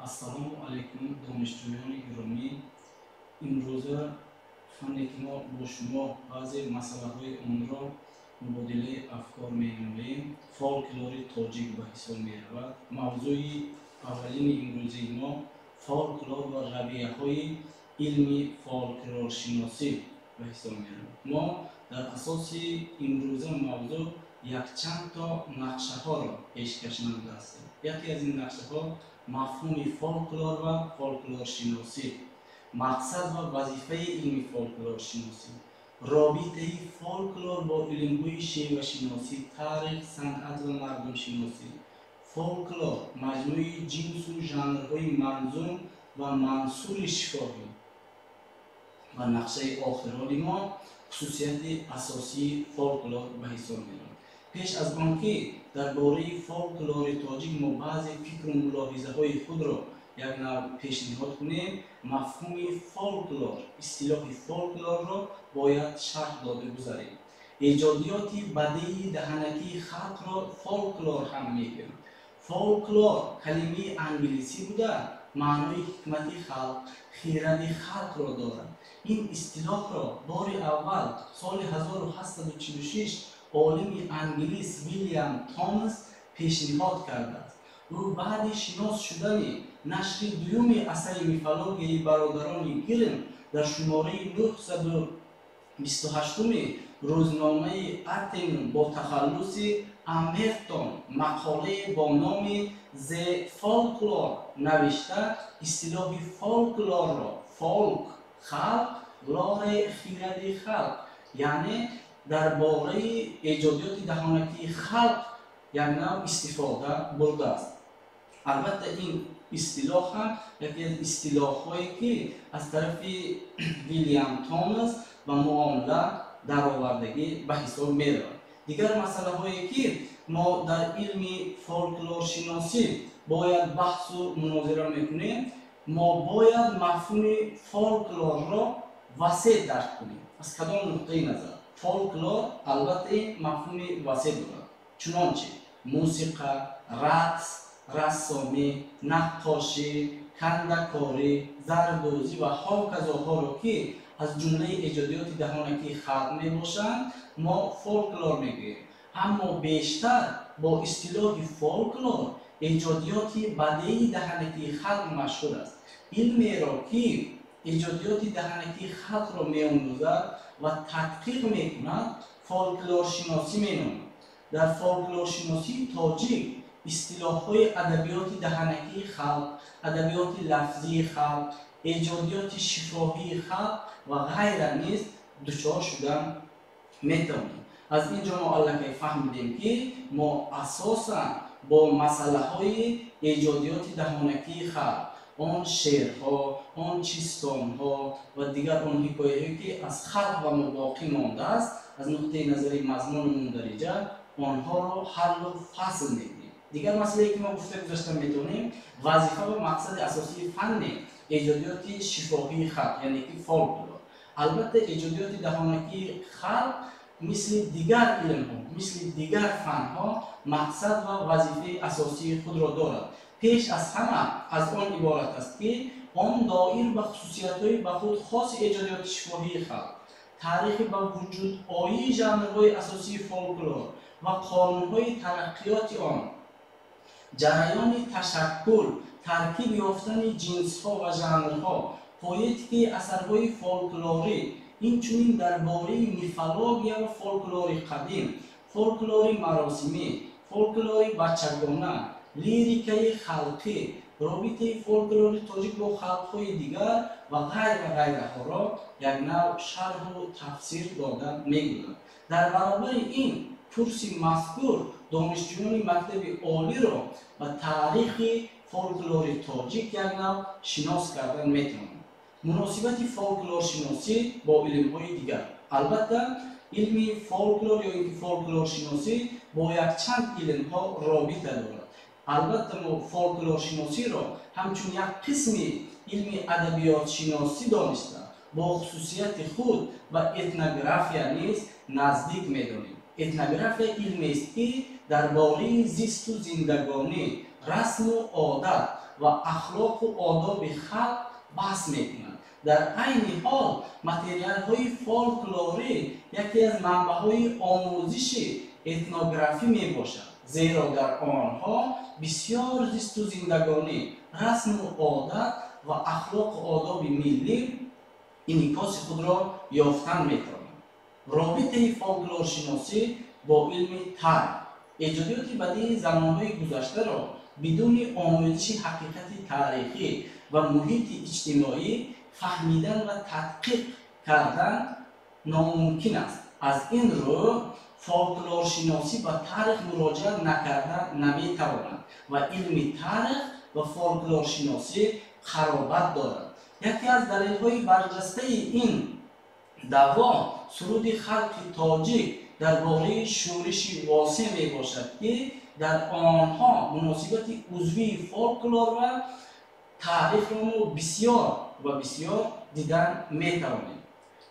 Assalomu alaykum donishjӯёни гиромӣ. Имрӯза фанне ки мо бо шумо баъзе масъалаҳои онро мубодилаи афкор менамоем, фолклори тоҷик ба ҳисоб меравад. Мавзӯи аввалини имрӯзаи мо фолклор ва равияҳои илми фолклоршиносӣ ба ҳисоб меравад. Мо дар асоси имрӯза мавзӯъ якчандто нақшаҳоро пешкаш намудастем. Яке аз ин нақшаҳо мафҳуми фолклор ва фолклоршиносӣ, мақсад ва вазифаи илми фолклоршиносӣ, робитаи фолклор бо илмҳои шевашиносӣ, таърих, санъат ва мардумшиносӣ. Фолклор маҷмӯи ҷинсу жанрҳои манзум ва мансури шифоҳӣ. ва нақшаи охирони мо хусусияти асосии фолклор ба ҳисоб меравад. пеш аз он ки дар бораи фолклори тоҷик мо баъзе фикру мулоҳизаҳои худро як нав пешниҳод кунем, мафҳуми фолклор, истилоҳи фолклорро бояд шарҳ дода гузарем. эҷодиёти бадеии даҳанакии халқро фолклор ҳам мегӯянд. фолклор калимаи англисӣ буда маънои ҳикмати халқ, хиради халқро дорад. ин истилоҳро бори аввал соли 1846 олими англис Вильям Томас пешниҳод кардааст. ӯ баъди шинос шудани нашри дуюми асари мифологияи бародарони Грим дар шумораи 928 рӯзномаи Атенун бо тахаллуси Амертон мақолае бо номи The Folklore навишта истилоҳи фолклорро фолк халқ, лоре хиради халқ, яъне дар бораи эҷодиёти даҳонакии халқ як нав истифода бурдааст. албатта ин истилоҳ ҳам яке аз истилоҳҳое ки аз тарафи Вильям Томас ба муомила даровардагӣ ба ҳисоб меравад. дигар масъалаҳое ки мо дар илми фолклоршиносӣ бояд баҳсу мунозира мекунем, мо бояд мафҳуми фолклорро васеъ дарк кунем. аз кадом нуқтаи назар? фолклор албатта ин мафҳуми васеъ дорад. чунончи мусиқа, рақс, рассомӣ, наққошӣ, кандакорӣ, зардӯзӣ ва ҳоказоҳоро ки аз ҷумлаи эҷодиёти даҳонакии халқ мебошанд, мо фолклор мегӯем. аммо бештар бо истилоҳи фолклор эҷодиёти бадеии даҳанакии халқ машҳур аст. илмеро ки эҷодиёти даҳанакии халқро меомӯзад ва тадқиқ мекунад, фолклоршиносӣ меномад. дар фолклоршиносии тоҷик истилоҳҳои адабиёти даҳанакии халқ, адабиёти лафзии халқ, эҷодиёти шифоҳии халқ ва ғайра низ дучор шудан метавонем. аз ин ҷо мо аллакай фаҳмидем ки мо асосан бо масъалаҳои эҷодиёти даҳонакии халқ, он шеърҳо, он чистонҳо ва дигар он ҳикояҳое ки аз халқ ва мо боқӣ мондааст, аз нуқтаи назари мазмуну мундариҷа онҳоро ҳаллу фасл мекунем. дигар масъалае ки мо гуфта гузашта метавонем, вазифа ва мақсади асосии фанни эҷодиёти шифоҳии халқ, яъне ки фолклор. албатта эҷодиёти даҳонакии халқ мисли дигар илмҳо, мисли дигар фанҳо мақсад ва вазифаи асосии худро дорад. пеш аз ҳама аз он иборат аст ки он доир ба хусусиятҳои ба худ хоси эҷодиёти шифоҳии халқ, таърихи ба вуҷудоии жанрҳои асосии фолклор ва қонунҳои тараққиёти он, ҷараёни ташаккул, таркиб ёфтани ҷинсҳо ва жанрҳо, поэтикаи асарҳои фолклорӣ, инчунин дар бораи мифология ва фолклори қадим, фолклори маросимӣ, фолклори бачагона, лирикаи халқӣ, робитаи фолклори тоҷик бо халқҳои дигар ва ғайраҳоро як нав шарҳу тафсир дода мегӯяд. дар баробари ин курси мазкур донишҷӯёни мактаби олиро ба таърихи фолклори тоҷик як нав шинос кардан метавонанд. муносибати фолклоршиносӣ бо илмҳои дигар. албатта илми фолклор ё ин ки фолклоршиносӣ бо якчанд илмҳо робита дорад. албатта мо фолклоршиносиро ҳамчун як қисми илми адабиётшиносӣ доништа бо хусусияти худ ба этнография низ наздик медонем. этнография илмест ки дар бораи зисту зиндагонӣ, رسم و عادت و اخلاق و آداب خلق بحث میکنند. در عین حال متریال های فولکلوری یکی از منبع های آموزش اتنوگرافی می باشد، زیرا در آنها بسیار زیست و زندگانی، رسم و عادت و اخلاق و آداب ملی انعکاس خود را یافتن می‌توانند. رابطه فولکلور شناسی با علم تاریخ ایجادیات بدیعی زمانهای گذشته را بدون آموزش حقیقت تاریخی و محیط اجتماعی فهمیدن و تدقیق کردن ناممکن است. از این رو فولکلور شناسی و تاریخ مراجعه نکردن نمی‌تواند و علم تاریخ و فولکلور شناسی قرابت دارد. یکی از دلیل‌های برجسته این دعوا سرود خلق تاجیک درباره شورش واسع میباشد که در آنها مناسبت عضوی فولکلور و تاریخ را بسیار دیدن میتوانیم.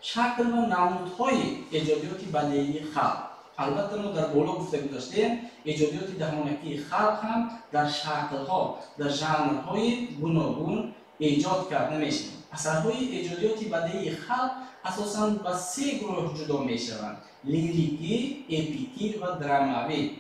شکل و نمودهای ایجادیات بدیعی خلق، البته ما در بالا گفته گذاشتیم ایجادیات دهانکی خلق هم در شکل‌ها، در ژانرهای گوناگون ایجاد کرده میشن. اثرهای ایجادیات بدیعی خلق اساساً به سه گروه جدا میشوند: لیریکی، اپیکی و دراموی.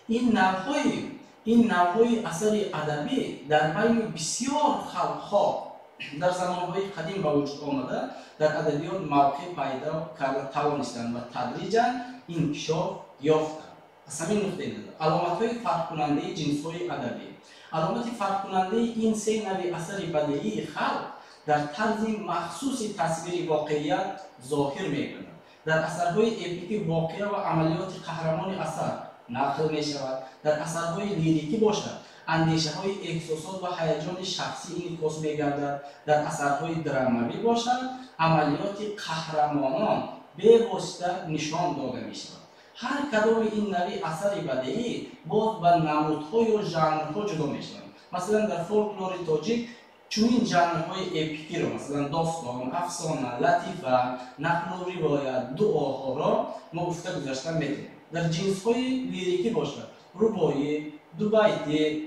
این نوعهای اثر ادبی در بین بسیار خلق‌ها در زمانهای قدیم به وجود آمده در ادبیات موقع پیدا کرده توانستند و تدریجاً انکشاف یافتند. از همین نقطه نظر علامت‌های فرق کننده جنس‌های ادبی. علامت فرق کننده این سه نوع اثر بدیعی خلق در طرز مخصوص تصویر واقعیت ظاهر می‌گردد. در اثرهای اپیکی واقعه و عملیات قهرمان اثر نقل می‌شود. در اثرهای لیریکی باشد اندیشه‌های احساسات و هیجان شخصی انعکاس می‌گردد. در اثرهای دراموی باشد عملیات قهرمانان به واسطه نشان داده می‌شود. هر کدام این نوع اثر بدیعی باز به نمودهای و ژانرها جدا می‌شوند. مثلا در فولکلور تاجیک چنین ژانرهای اپیکی را مثلا داستان، افسانه، لطیفه، نقل و روایت، دعاها را ما گفته گذاشته می‌توانیم. در جنس‌های لیریکی باشد رباعی، دو بیتی،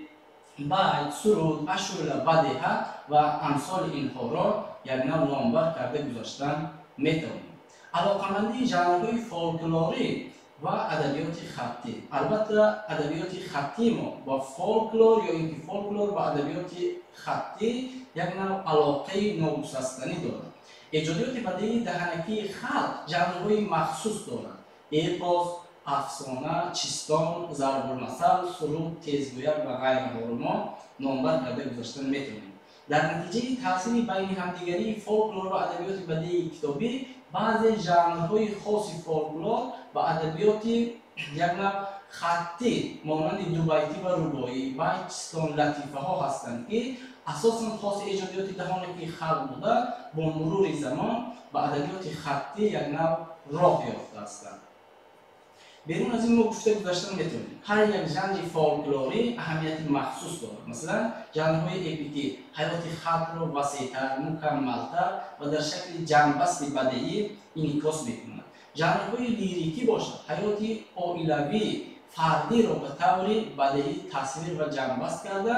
بیت، سرود، اشعار بدیهه و امثال اینها را یک نوع نامبر کرده گذاشتن می‌توانیم. علاقه‌مندی ژانرهای فولکلوری و ادبیات خطی. البته ادبیات خطی ما با فولکلور یا اینکه فولکلور و ادبیات خطی یک نوع علاقه ناگسستنی دارد. ایجادیات بدیعی دهنکی خلق ژانرهای مخصوص دارند: اپوس، افسانه، چیستان، ضرب المثل، سرود، تیزگویک و غیرها را ما نامبر کرده گذاشتن میتونیم. در نتیجه تاثیر بین همدیگری فولکلور و ادبیات بدیعی کتابی بعضی ژانرهای خاص فولکلور و ادبیات یک نوع خطی مانند دو بیتی و رباعی، بیت، چیستان، لطیفه ها هستند که اساساً خاص ایجادیات دهانکی خلق بوده با مرور زمان به ادبیات خطی یک نوع راه یافته هستند. بیرون از این ما گفته گذاشتن میتونیم هر یک ژانر فولکلوری اهمیت مخصوص دارد. مثلا ژانرهای اپیکی حیات خلق را وسیع‌تر، مکمل‌تر و در شکل جمع‌بسط بدیعی انعکاس می‌کنند. ژانرهای لیریکی باشد حیات عائلوی فردی را به طور بدیعی تصویر و جمع‌بسط کرده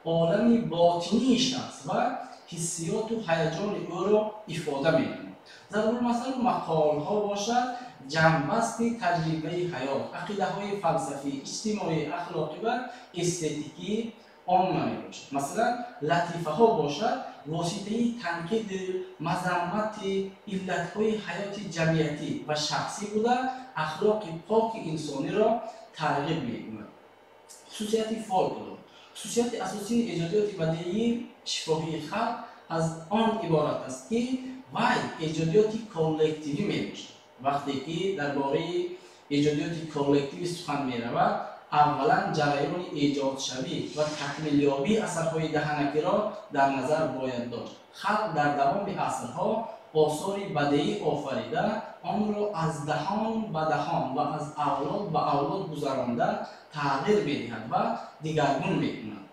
عالم باطنی شخص و حسیات و هیجان او را افاده می‌کند. ضرب المثل مقال‌ها باشد جمع‌بسط تجربه حیات، عقیده‌های فلسفی، اجتماعی، اخلاقی و استتیکی عامه میباشد. مثلا لطیفه ها باشد واسطه تنقید، مذمت علت‌های حیات جمعیتی و شخصی بوده اخلاق پاک انسانی را ترغیب می‌کند. خصوصیت فولکلور. خصوصیت اساسی ایجادیات بدیعی شفاهی خلق از آن عبارت است که وی ایجادیات کلکتیوی میباشد. وقتی که درباره ایجادیات کلکتیوی سخن می‌رود اولا جریان ایجاد شوی و تکمیل یابی اثرهای دهنکی را در نظر باید داشت. خلق در دوام اثرها آثار بدیعی آفریده آن را از دهان به دهان و از اولاد به اولاد گذرانده تغییر می‌دهد و دیگرگون می‌کند.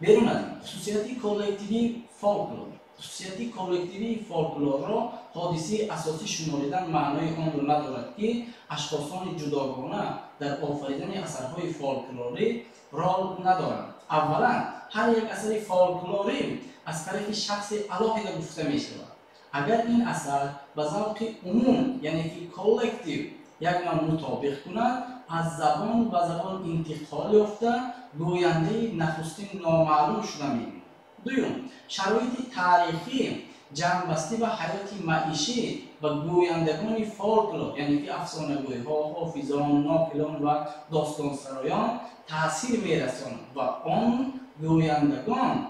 بیرون از این خصوصیت کلکتیوی فولکلور. خصوصیت کلکتیوی فولکلور را حادثه اساسی شمردن معنای آن را ندارد که اشخاصان جداگانه در آفریدن اثرهای فولکلوری رول ندارند. اولا هر یک اثر فولکلوری از طرف شخص علاقه گفته می شود. اگر این اثر به ذوق عموم یعنی که کلکتیو یک نوع مطابق کند، از زبان به زبان انتقال یافته گوینده نخستین نامعلوم شده می. دوم، شرایط تاریخی جنبسته و حیات معیشی و گویندگان فولکلور یعنی که افسانه‌گوی ها، حافظان، ناقلان و داستانسرایان تاثیر می‌رسانند و آن گویندگان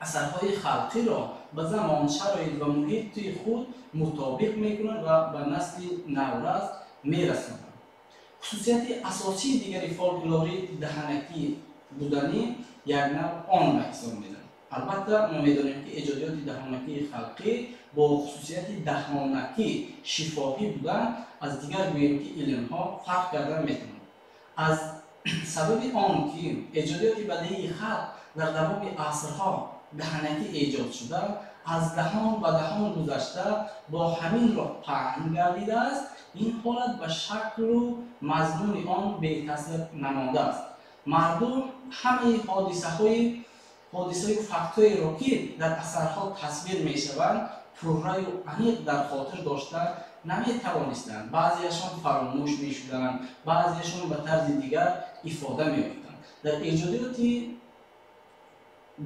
اثرهای خلقی را به زمان، شرایط و محیط خود مطابق می‌کنند و به نسل نورست می‌رسانند. خصوصیت اساسی دیگری فولکلوری دهنکی بودنی یک نوع آن به حساب می‌آید. البته ما می‌دانیم که ایجادیات دهانکی خلقی با خصوصیت دهانکی شفاهی بودن از دیگر گوییم که علم‌ها فرق کردن می‌توانند. از سبب آن که ایجادیات بدیهی خلق در دوام عصرها دهانکی ایجاد شده، از دهان و دهان گذشته با همین راه پهن گردیده است، این حالت به شکل و مضمون آن بی تاثیر نمانده است. مردم همه حادثه و فکت‌های را که در اثرها تصویر می‌شوند پررأی و عمیق در خاطر داشتن نمی‌توانستند. بعضیشان فراموش می‌شدند، بعضیشان به طرز دیگر افاده می‌یافتند. در ایجادیات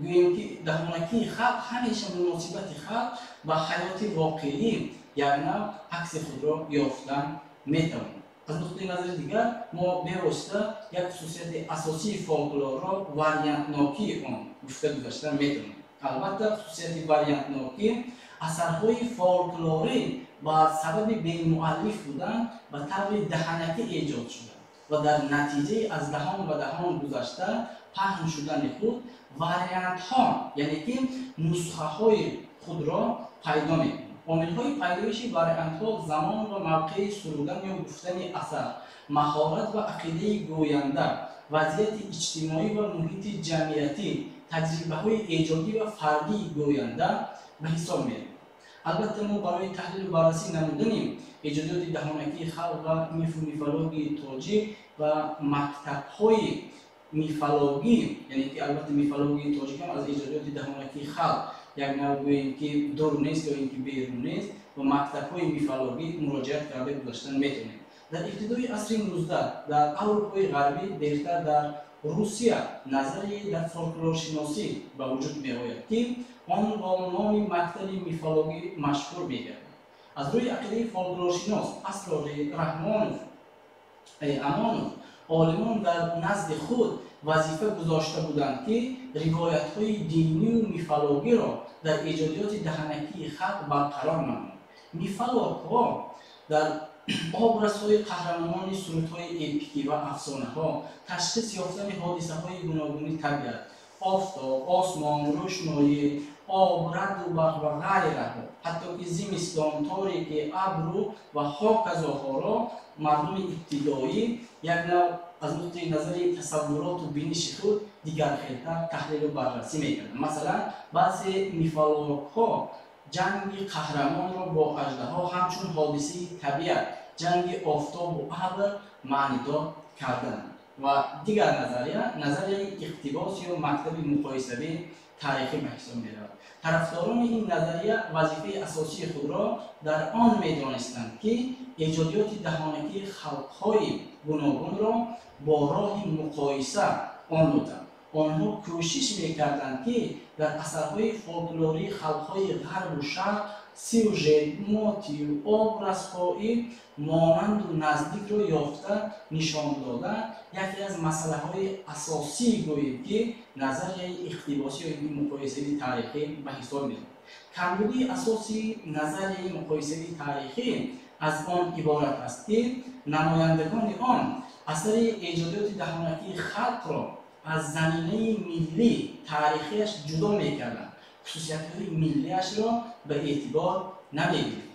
گوییم که دهانکی خلق همیشه مناسبت خلق و حیات واقعی یک نوع عکس خود را یافتن می‌توانند. از نقطه نظر دیگر ما به‌واسطه یک خصوصیت اساسی فولکلور را واریانت‌ناکی آن گفته گذاشتن می‌توانیم. البته خصوصیت واریانت‌ناکی اثرهای فولکلوری با سبب بی مؤلف بودن و طور دهانکی ایجاد شده و در نتیجه از دهان و دهان گذشته پهن شدن خود واریانت‌ها یعنی که نسخه‌های خود را پیدا می‌کنند. عامل‌های پیدایش واریانت‌ها زمان و موقع سرودن یا گفتن اثر، مهارت و عقیده گوینده، وضعیت اجتماعی و محیط جمعیتی، تجربه‌های ایجادی و فردی گوینده به حساب می‌آید. البته ما برای تحلیل و بررسی نمودن ایجادیات دهانکی خلق و میفولوژی تاجیک و مکتب‌های میفولوژی یعنی که البته میفولوژی تاجیک هم از ایجادیات دهانکی خلق یک نوع گوییم که درون است یا اینکه بیرون است و مکتب‌های میفولوژی مراجعت کرده گذاشتن میتونیم. در ابتدای عصر 19 در اروپای غربی، دیرتر در روسیه، نظریه در فولکلور شناسی به وجود می‌آید که آن با نام مکتب میفولوژی مشهور می‌گردد. از روی عقیده فولکلور شناس اسرار رحمانوف امانوف عالمان در نزد خود وظیفه گذاشته بودند که روایت‌های دینی و میفولوژی را در ایجادیات دهانکی خلق برقرار نمایند. میفولوژها در آبرزهای قهرمانان سرودهای اپیکی و افسانه‌ها، تشخیص یافتن حادثه‌های گوناگون طبیعت، آفتاب، آسمان، روشنایی، آب، رعد و برق و غیره، حتی که زمستان، تاریکی، ابر و هاکذاها را مردم ابتدایی یک نوع از نقطه نظر تصورات و بینش خود دیگرخیل‌تر تحلیل و بررسی می‌کردند. مثلا بعضی میفولوژها جنگ قهرمان را با اژدها همچون حادثه طبیعت، جنگ آفتاب و ابر معنیدار کردند. و دیگر نظریه اقتباس یا مکتب مقایسوی تاریخی به حساب می‌رود. طرفداران این نظریه وظیفه اساسی خود را در آن می‌دانستند که ایجادیات دهانکی خلق‌های گوناگون را با راه مقایسه آموختند. آنها کوشش می‌کردند که در اثرهای فولکلوری خلق‌های غرب و شرق سیوژه، موتیو، آبرزهایی مانند و نزدیک را یافته نشان دادن یکی از مسئله‌های اساسی گوییم که نظریه اقتباسی یا مقایسه‌ای تاریخی به حساب می‌آید. کمبودی اساسی نظریه مقایسه‌ای تاریخی از آن عبارت است که نمایندگان آن اثر ایجادیات دهانکی خلق را از زمینه ملی تاریخیش جدا می‌کردند، خصوصیت‌های ملی‌اش را به اعتبار نمی‌گرفتند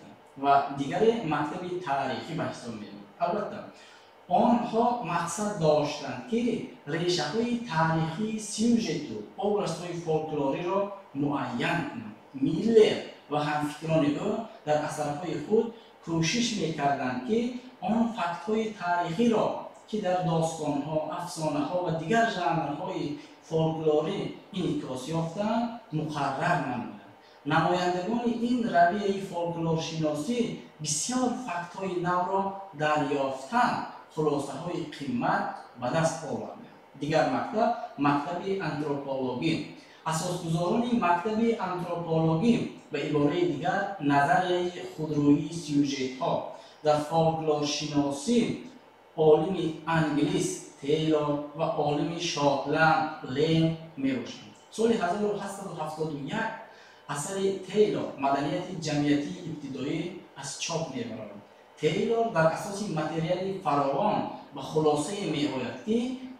و دیگر مکتب تاریخی به حساب می‌آمد. البته آنها مقصد داشتند که ریشه‌های تاریخی سیوژت و آبرزهای فولکلوری را معین کنند. میلر ва ҳамфикрони ӯ дар асарҳои худ кӯшиш мекарданд ки он фактҳои таърихиро ки дар достонҳо, афсонаҳо ва дигар жанрҳои фолклорӣ инъикос ёфтаанд муқаррар намуданд. намояндагони ин равияи фолклоршиносӣ бисёр фактҳои навро дарёфтанд, хулосаҳои қиммат ба даст оварданд. дигар мактаб, мактаби антропологӣ. асосгузорони мактаби антропологӣ ба ибораи дигар назарияи худрӯии сюжетҳо дар фолклоршиносӣ олими англис Тейлор ва олими шотланд Лен мебошанд. соли 1871 асари Тейлор маданияти ҷамъиятии ибтидоӣ аз чоп мебарад. Тейлор дар асоси материали фаровон ба хулосае меояд ки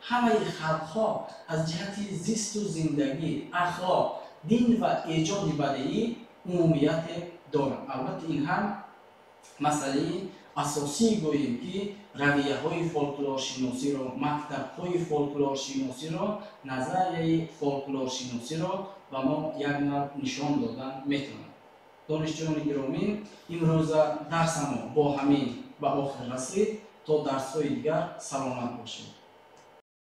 ҳамаи халқҳо аз ҷиҳати зисту зиндагӣ, ахлоқ, дин ва эҷоди бадеӣ умумияте доранд. албатта ин ҳам масъалаи асосӣ гӯем ки равияҳои фолклоршиносиро, мактабҳои фолклоршиносиро, назарияи фолклоршиносиро ба мо як навъ нишон додан метавонад. донишҷӯёни гиромӣ, имрӯза дарсамо бо ҳамин ба охир расид. то дарсҳои дигар саломат бошед.